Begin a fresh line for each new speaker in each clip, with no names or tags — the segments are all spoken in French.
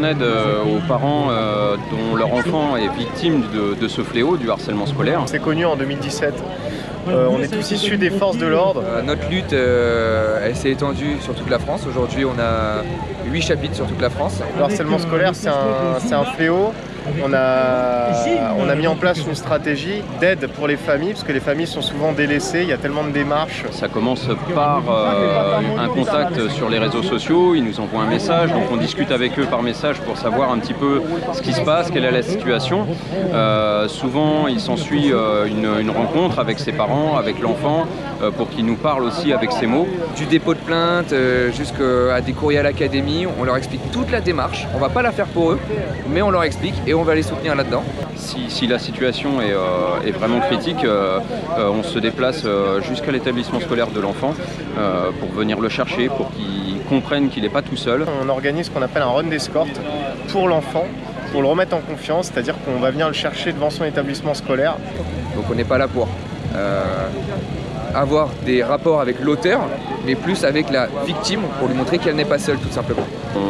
en aide aux parents dont leur enfant est victime de ce fléau, du harcèlement scolaire.
C'est connu en 2017. On est tous issus des forces de l'ordre.
Notre lutte, elle s'est étendue sur toute la France. Aujourd'hui, on a 8 chapitres sur toute la France.
Le harcèlement scolaire, c'est un fléau. On a mis en place une stratégie d'aide pour les familles, parce que les familles sont souvent délaissées, il y a tellement de démarches.
Ça commence par un contact sur les réseaux sociaux, ils nous envoient un message, donc on discute avec eux par message pour savoir un petit peu ce qui se passe, quelle est la situation. Souvent, il s'ensuit une rencontre avec ses parents, avec l'enfant, pour qu'il nous parle aussi avec ses mots.
Du dépôt de plainte jusqu'à des courriers à l'académie, on leur explique toute la démarche. On ne va pas la faire pour eux, mais on leur explique et on va les soutenir là-dedans.
Si la situation est vraiment critique, on se déplace jusqu'à l'établissement scolaire de l'enfant pour venir le chercher, pour qu'il comprenne qu'il n'est pas tout seul.
On organise ce qu'on appelle un run d'escorte pour l'enfant, pour le remettre en confiance, c'est-à-dire qu'on va venir le chercher devant son établissement scolaire.
Donc on n'est pas là pour avoir des rapports avec l'auteur, mais plus avec la victime pour lui montrer qu'elle n'est pas seule, tout simplement.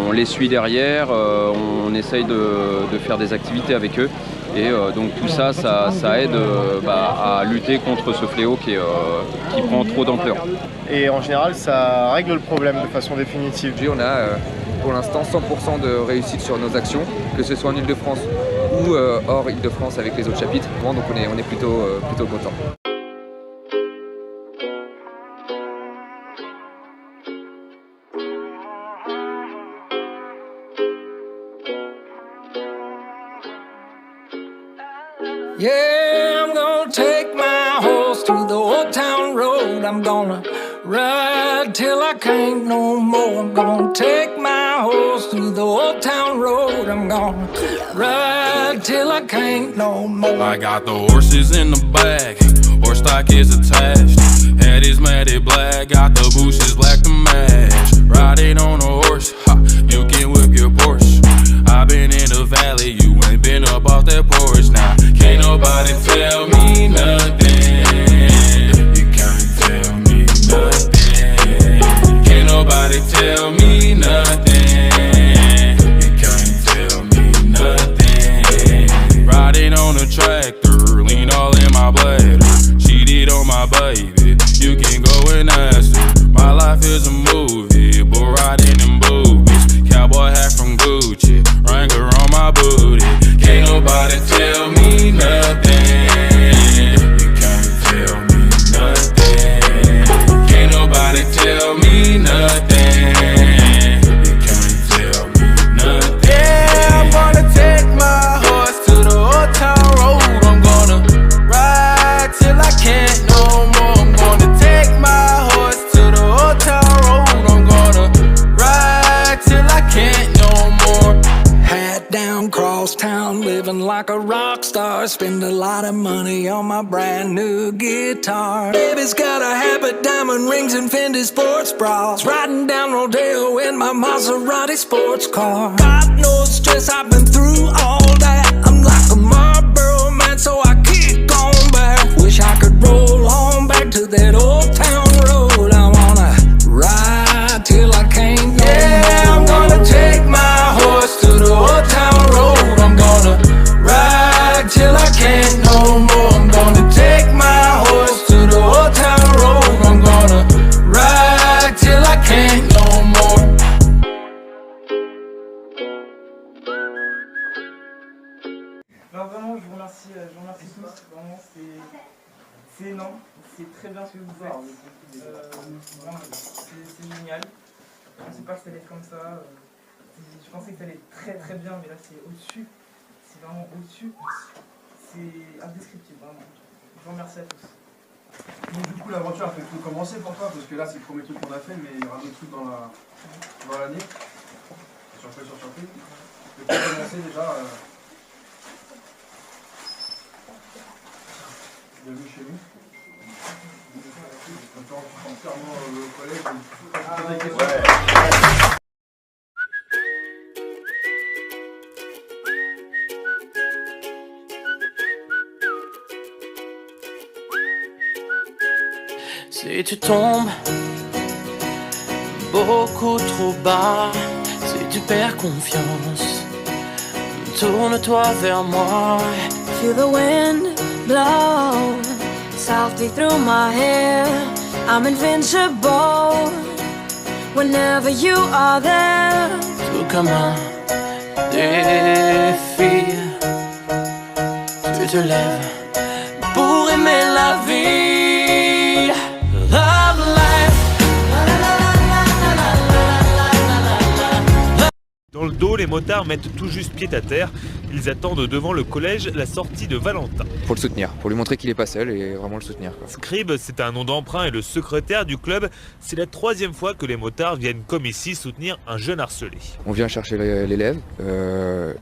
On les suit derrière, on essaye de faire des activités avec eux et donc tout ça, ça aide à lutter contre ce fléau qui prend trop d'ampleur.
Et en général, ça règle le problème de façon définitive.
On a pour l'instant 100% de réussite sur nos actions, que ce soit en Ile-de-France ou hors Ile-de-France avec les autres chapitres. Donc on est plutôt content.
Yeah, I'm gonna take my horse to the old town road. I'm gonna ride till I can't no more. I'm gonna take my horse to the old town road. I'm gonna ride till I can't no more.
I got the horses in the back, horse stock is attached. Head is matted black, got the bushes black to match. Riding on a horse, ha, you can whip your Porsche. I've been in the valley, you ain't been up off that porch now. Can't nobody tell me nothing. You can't tell me nothing. Can't nobody tell me nothing. You can't tell me nothing. Riding on a tractor, lean all in my bladder. Cheated on my baby, you can go and ask her. My life is a movie, but riding in boobies. Cowboy hat from Gucci, Wrangler on my booty. Can't nobody tell me nothing. You can't tell me nothing. Can't nobody tell me nothing. You can't tell me nothing. Yeah, I'm gonna take my horse to the old town road. I'm gonna ride till I can't no more. I'm gonna take my horse to the old town road. I'm gonna ride till I can't no more.
Hat down, cross town, living like a rock star. Spend a lot of money on my brand new guitar. Baby's got a habit, diamond rings and Fendi sports bras. Riding down Rodeo in my Maserati sports car. God knows stress, I've been through all that. I'm like a Marlboro man, so I kick on back. Wish I could roll on back to that old town road. I wanna ride till I can't no
Yeah,
more.
I'm gonna take my horse to the old town road. I'm gonna ride till I can't no more. I'm gonna take my horse to the old town road. I'm gonna ride till I can't no more.
Non, vraiment, je vous remercie tous. Vraiment, c'est énorme. C'est très bien ce que vous faites. Vraiment, c'est génial. Je ne pensais pas que ça allait être comme ça. Je pensais que ça allait être très très bien, mais là c'est au-dessus. C'est vraiment au-dessus. C'est indescriptible, vraiment. Je vous remercie à tous.
Donc du coup l'aventure a fait tout commencer pour toi, parce que là c'est le premier truc qu'on a fait, mais il y aura d'autres trucs dans l'année. Surprise sur surprise. Et pour commencer déjà, bienvenue chez nous. Maintenant on prend clairement le collège.
Si tu tombes beaucoup trop bas, si tu perds confiance, tourne-toi vers moi.
Feel the wind blow softly through my hair. I'm invincible whenever you are there.
Tout comme un défi, tu te lèves pour aimer la vie. Love life.
Dans le dos, les motards mettent tout juste pied à terre. Ils attendent devant le collège la sortie de Valentin.
Pour le soutenir, pour lui montrer qu'il n'est pas seul et vraiment le soutenir, quoi.
Scribe, c'est un nom d'emprunt et le secrétaire du club. C'est la 3e fois que les motards viennent comme ici soutenir un jeune harcelé.
On vient chercher l'élève,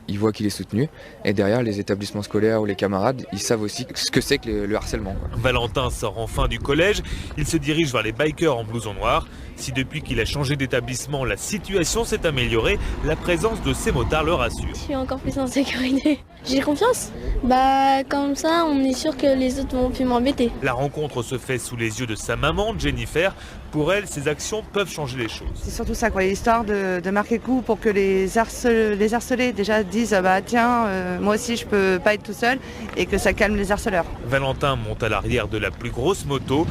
il voit qu'il est soutenu et derrière les établissements scolaires ou les camarades, ils savent aussi ce que c'est que le harcèlement, quoi.
Valentin sort enfin du collège, il se dirige vers les bikers en blouson noir. Si depuis qu'il a changé d'établissement, la situation s'est améliorée, la présence de ces motards le rassure.
Je suis encore plus en sécurité. J'ai confiance. Bah comme ça, on est sûr que les autres vont plus m'embêter.
La rencontre se fait sous les yeux de sa maman, Jennifer. Pour elle, ces actions peuvent changer les choses.
C'est surtout ça, quoi, l'histoire de marquer le coup pour que les harcelés déjà disent bah tiens, moi aussi je peux pas être tout seul et que ça calme les harceleurs.
Valentin monte à l'arrière de la plus grosse moto.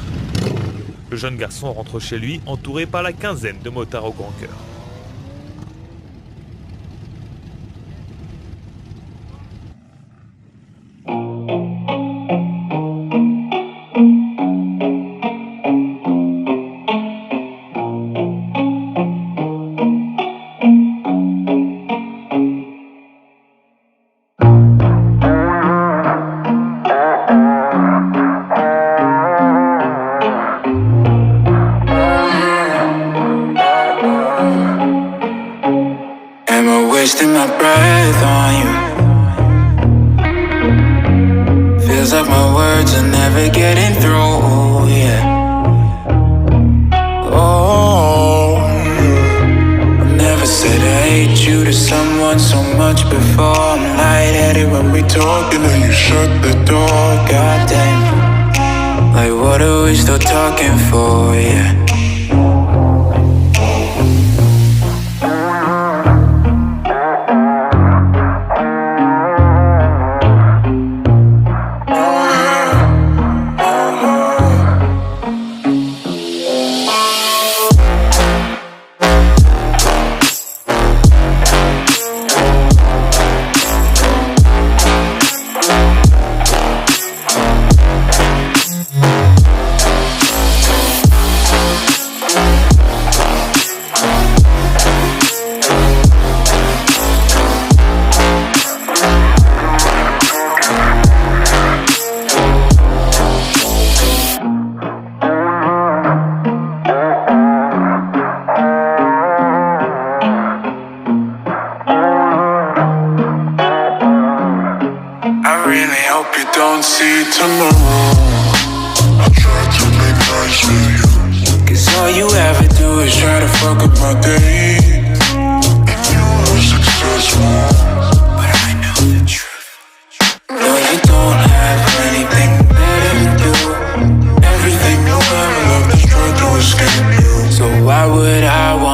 Le jeune garçon rentre chez lui entouré par la quinzaine de motards au grand cœur.
Wasting my breath on you. Feels like my words are never getting through, yeah. Oh, I never said I hate you to someone so much before. I'm lightheaded when we talk and then you shut the door. Goddamn, like what are we still talking for, yeah. Don't see tomorrow. I try to make nice with you, 'cause all you ever do is try to fuck up my day. And you are successful, but I know the truth. No, you don't have anything better to do. Everything you ever loved is trying to escape you. So why would I want